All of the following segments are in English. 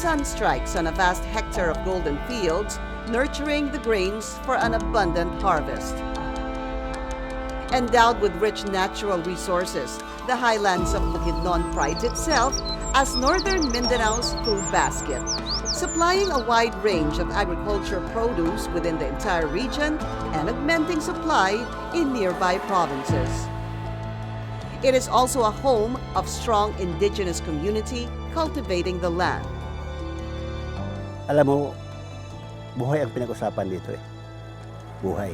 sun strikes on a vast hectare of golden fields, nurturing the grains for an abundant harvest. Endowed with rich natural resources, the highlands of Bukidnon prides itself as northern Mindanao's food basket, supplying a wide range of agricultural produce within the entire region and augmenting supply in nearby provinces. It is also a home of strong indigenous community cultivating the land. Alam mo, buhay ang pinag-usapan dito eh. Buhay.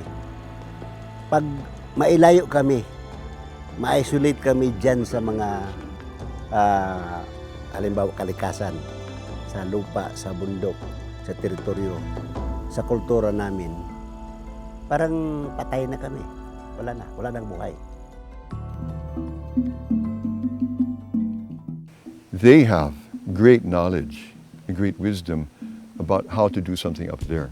Pag mailayo kami, ma-isolate kami dyan sa mga halimbawa kalikasan, sa lupa, sa bundok, sa teritoryo, sa kultura namin, parang patay na kami. Wala nang buhay. They have great knowledge and great wisdom about how to do something up there.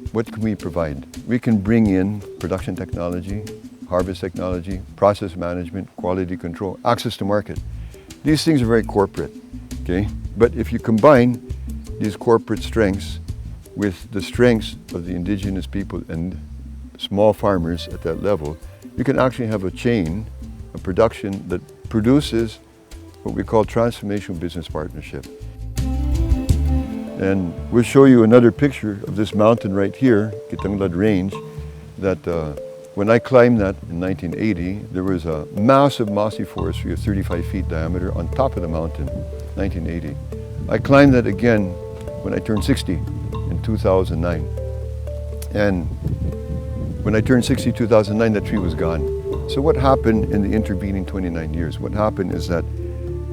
What can we provide? We can bring in production technology, harvest technology, process management, quality control, access to market. These things are very corporate, okay? But if you combine these corporate strengths with the strengths of the indigenous people and small farmers at that level, you can actually have a chain, a production that produces what we call transformational business partnership. And we'll show you another picture of this mountain right here, Kitanglad Range, that when I climbed that in 1980, there was a massive mossy forestry of 35 feet diameter on top of the mountain, 1980. I climbed that again when I turned 60 in 2009. And when I turned 60 in 2009, that tree was gone. So what happened in the intervening 29 years? What happened is that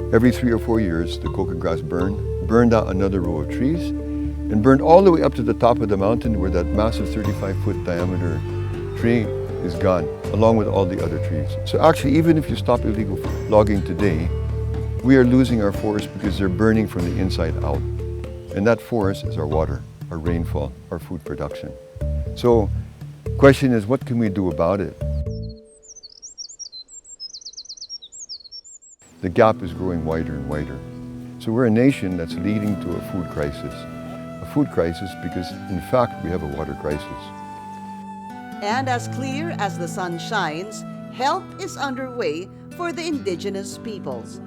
every 3 or 4 years, the coca grass burned out another row of trees, and burned all the way up to the top of the mountain where that massive 35-foot diameter tree is gone, along with all the other trees. So actually, even if you stop illegal logging today, we are losing our forests because they're burning from the inside out. And that forest is our water, our rainfall, our food production. So the question is, what can we do about it? The gap is growing wider and wider. So we're a nation that's leading to a food crisis. A food crisis because, in fact, we have a water crisis. And as clear as the sun shines, help is underway for the indigenous peoples,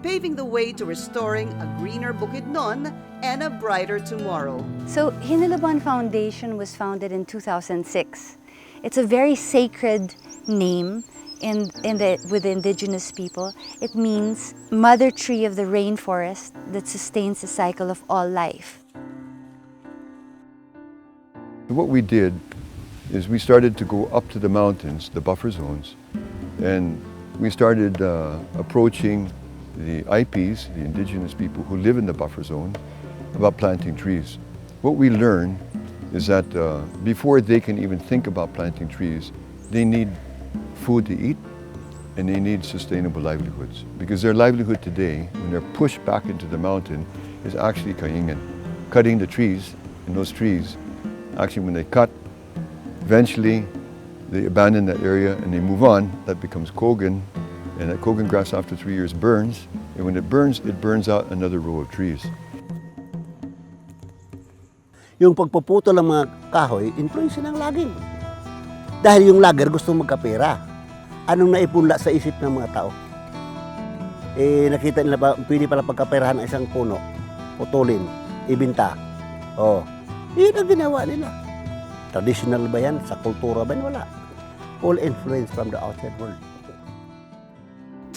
paving the way to restoring a greener Bukidnon and a brighter tomorrow. So Hineleban Foundation was founded in 2006. It's a very sacred name with the indigenous people. It means mother tree of the rainforest that sustains the cycle of all life. What we did is we started to go up to the mountains, the buffer zones, and we started approaching the IPs, the indigenous people who live in the buffer zone, about planting trees. What we learned is that before they can even think about planting trees, they need food to eat, and they need sustainable livelihoods. Because their livelihood today, when they're pushed back into the mountain, is actually cutting the trees, and those trees, actually when they cut, eventually they abandon that area and they move on. That becomes kogan, and that kogan grass after 3 years burns, and when it burns out another row of trees. Yung pagpuputol ng mga kahoy, influence ng logging. Dahil yung logger gusto magkapera. Anong naipunla sa isip ng mga tao? Nakita nila ba, pwede pala pagkaperahan ng isang puno, putulin, ibinta. Yun ang ginawa nila. Traditional ba yan? Sa kultura ba yan? Wala. All influence from the outside world.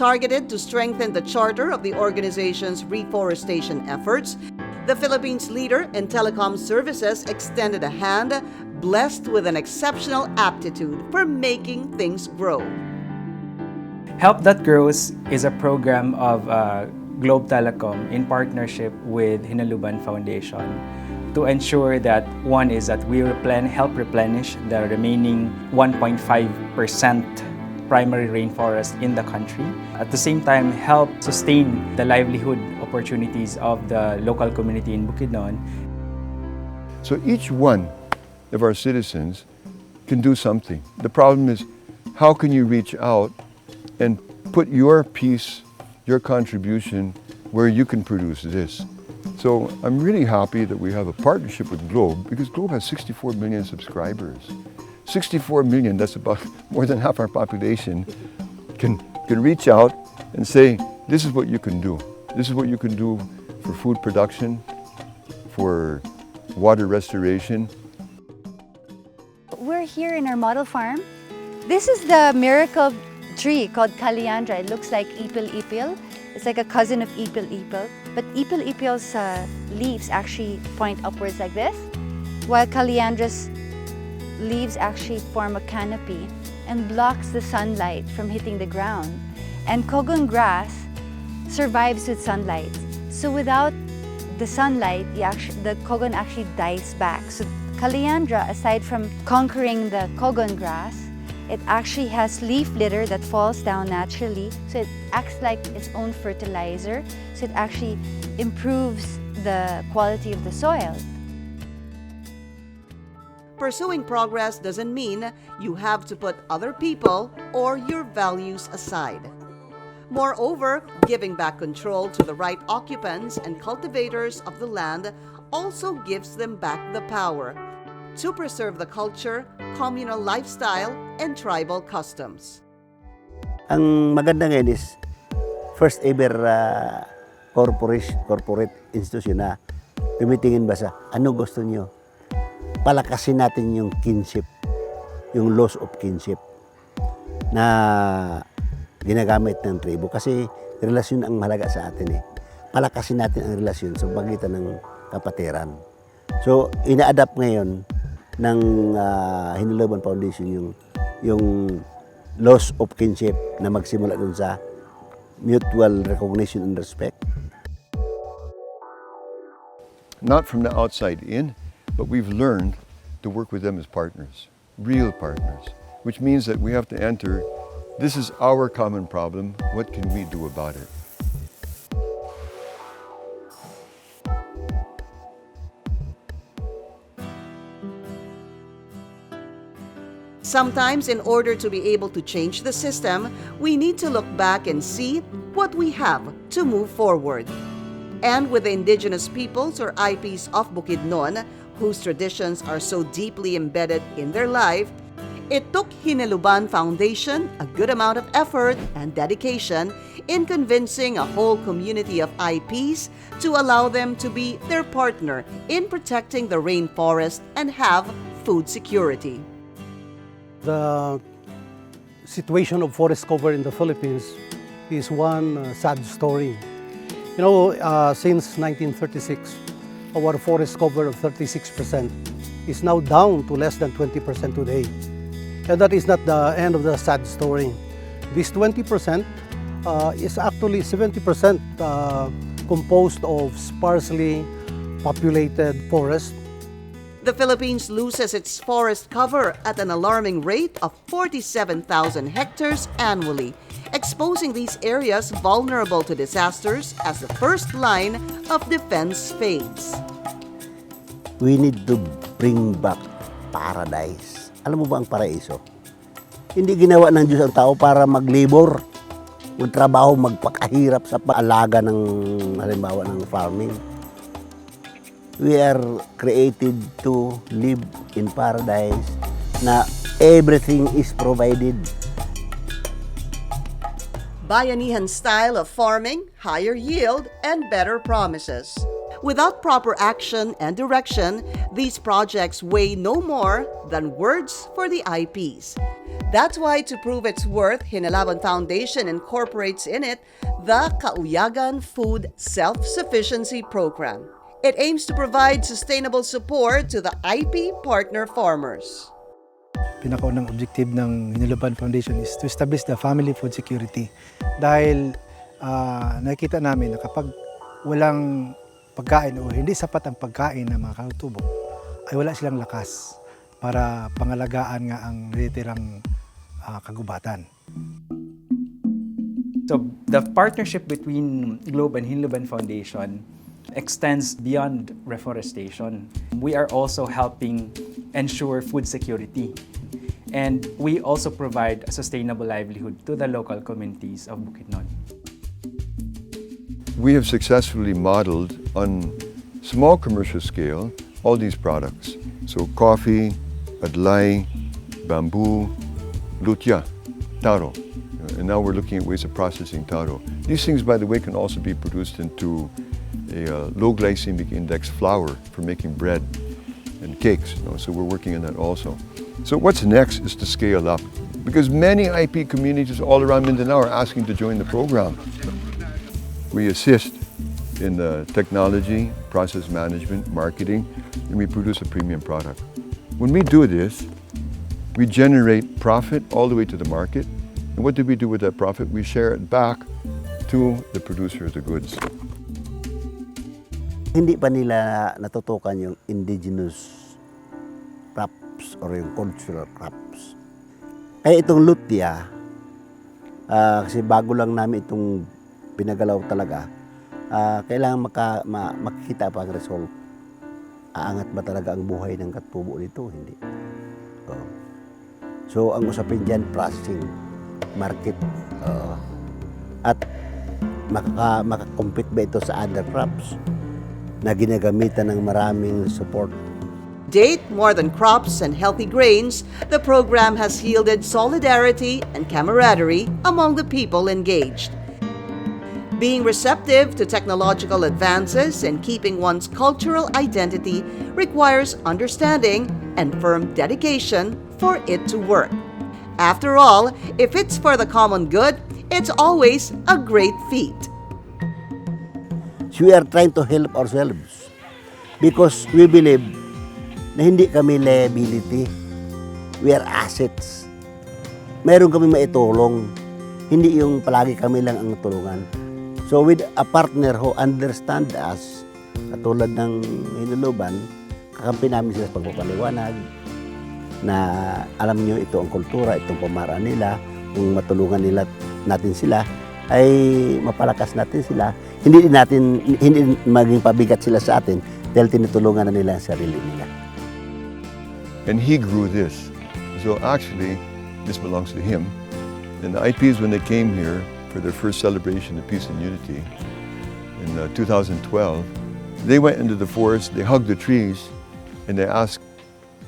Targeted to strengthen the charter of the organization's reforestation efforts, the Philippines leader in telecom services extended a hand, blessed with an exceptional aptitude for making things grow. Help That Grows is a program of Globe Telecom in partnership with Hineleban Foundation to ensure that one is that we help replenish the remaining 1.5% primary rainforest in the country. At the same time, help sustain the livelihood opportunities of the local community in Bukidnon. So each one of our citizens can do something. The problem is, how can you reach out and put your piece, your contribution, where you can produce this? So I'm really happy that we have a partnership with Globe, because Globe has 64 million subscribers. 64 million, that's about more than half our population, can reach out and say, this is what you can do. This is what you can do for food production, for water restoration. We're here in our model farm. This is the miracle tree called Caliandra. It looks like ipil-ipil. It's like a cousin of ipil-ipil. But ipil-ipil's leaves actually point upwards like this, while Caliandra's leaves actually form a canopy and blocks the sunlight from hitting the ground. And cogon grass survives with sunlight. So without the sunlight, the cogon actually dies back. So Caliandra, aside from conquering the cogon grass, it actually has leaf litter that falls down naturally. So it acts like its own fertilizer. So it actually improves the quality of the soil. Pursuing progress doesn't mean you have to put other people or your values aside. Moreover, giving back control to the right occupants and cultivators of the land also gives them back the power to preserve the culture, communal lifestyle, and tribal customs. Ang maganda ngayon is first ever corporate institution na tumitingin ba sa ano gusto niyo. Palakasin natin yung kinship, yung laws of kinship na ginagamit ng tribo. Kasi relasyon ang mahalaga sa atin eh. Palakasin natin ang relasyon sa pagitan ng kapatiran. So, ina-adapt ngayon ng Hineleban Foundation yung laws of kinship na magsimula dun sa mutual recognition and respect. Not from the outside in, but we've learned to work with them as partners, real partners, which means that we have to enter, this is our common problem, what can we do about it? Sometimes, in order to be able to change the system, we need to look back and see what we have to move forward. And with the indigenous peoples or IPs of Bukidnon, whose traditions are so deeply embedded in their life, it took Hineleban Foundation a good amount of effort and dedication in convincing a whole community of IPs to allow them to be their partner in protecting the rainforest and have food security. The situation of forest cover in the Philippines is one sad story. You know, since 1936, our forest cover of 36% is now down to less than 20% today. And that is not the end of the sad story. This 20% is actually 70% composed of sparsely populated forest. The Philippines loses its forest cover at an alarming rate of 47,000 hectares annually, exposing these areas vulnerable to disasters as the first line of defense fades. We need to bring back paradise. Alam mo ba ang paraiso? Hindi ginawa ng Diyos ang tao para maglibor, magtrabaho, magpakahirap sa paalaga ng halimbawa ng farming. We are created to live in paradise na everything is provided. Bayanihan style of farming, higher yield, and better promises. Without proper action and direction, these projects weigh no more than words for the IPs. That's why, to prove its worth, Hineleban Foundation incorporates in it the Kauyagan Food Self-Sufficiency Program. It aims to provide sustainable support to the IP partner farmers. Pinakaunang objective ng Hineleban Foundation is to establish the family food security. Dahil nakita namin na kapag walang pagkain o hindi sapat ang pagkain ng mga katutubo, ay wala silang lakas para pangalagaan nga ang natitirang kagubatan. So the partnership between Globe and Hineleban Foundation extends beyond reforestation. We are also helping ensure food security. And we also provide a sustainable livelihood to the local communities of Bukidnon. we have successfully modeled on small commercial scale all these products. So coffee, adlay, bamboo, lutia, taro. And now we're looking at ways of processing taro. These things, by the way, can also be produced into a low glycemic index flour for making bread and cakes. So we're working on that also. So what's next is to scale up, because many IP communities all around Mindanao are asking to join the program. We assist in the technology, process management, marketing, and we produce a premium product. When we do this, we generate profit all the way to the market. And what do we do with that profit? We share it back to the producer of the goods. Hindi pa nila natutukan yung indigenous crops or yung cultural crops. Kaya itong lutia, kasi bago lang namin itong pinagalaw talaga, kailangan makikita pa ang result. Aangat ba talaga ang buhay ng katubo nito? Hindi. So, ang usapin dyan, processing, market, at makakompete ba ito sa other crops na ginagamitan ng maraming support. Date more than crops and healthy grains, the program has yielded solidarity and camaraderie among the people engaged. Being receptive to technological advances and keeping one's cultural identity requires understanding and firm dedication for it to work. After all, if it's for the common good, it's always a great feat. So we are trying to help ourselves because we believe na hindi kami liability. We are assets. Meron kami maitulong. Hindi yung palagi kami lang ang tulungan. So with a partner who understand us, katulad ng Hineleban, kakampi namin sila sa pagpapaliwanag na alam nyo ito ang kultura, itong pamaraan nila, kung matulungan natin sila, ay mapalakas natin sila. Hindi maging pabigat sila sa atin dahil tinutulungan na nila ang sarili nila. And he grew this. So actually, this belongs to him. And the IPs, when they came here for their first celebration of peace and unity in 2012, they went into the forest, they hugged the trees, and they asked,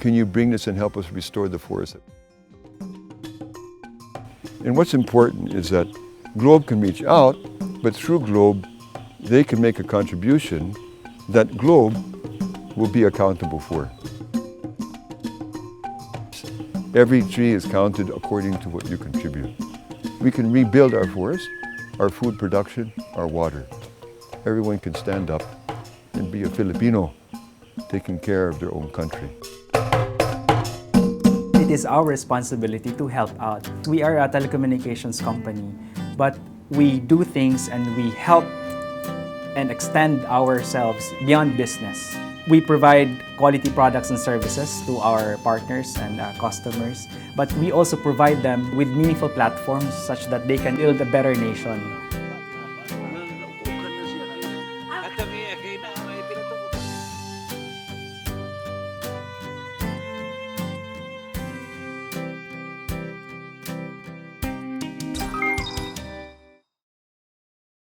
can you bring this and help us restore the forest? And what's important is that Globe can reach out, but through Globe, they can make a contribution that Globe will be accountable for. Every tree is counted according to what you contribute. We can rebuild our forest, our food production, our water. Everyone can stand up and be a Filipino, taking care of their own country. It is our responsibility to help out. We are a telecommunications company, but we do things and we help and extend ourselves beyond business. We provide quality products and services to our partners and customers, but we also provide them with meaningful platforms such that they can build a better nation.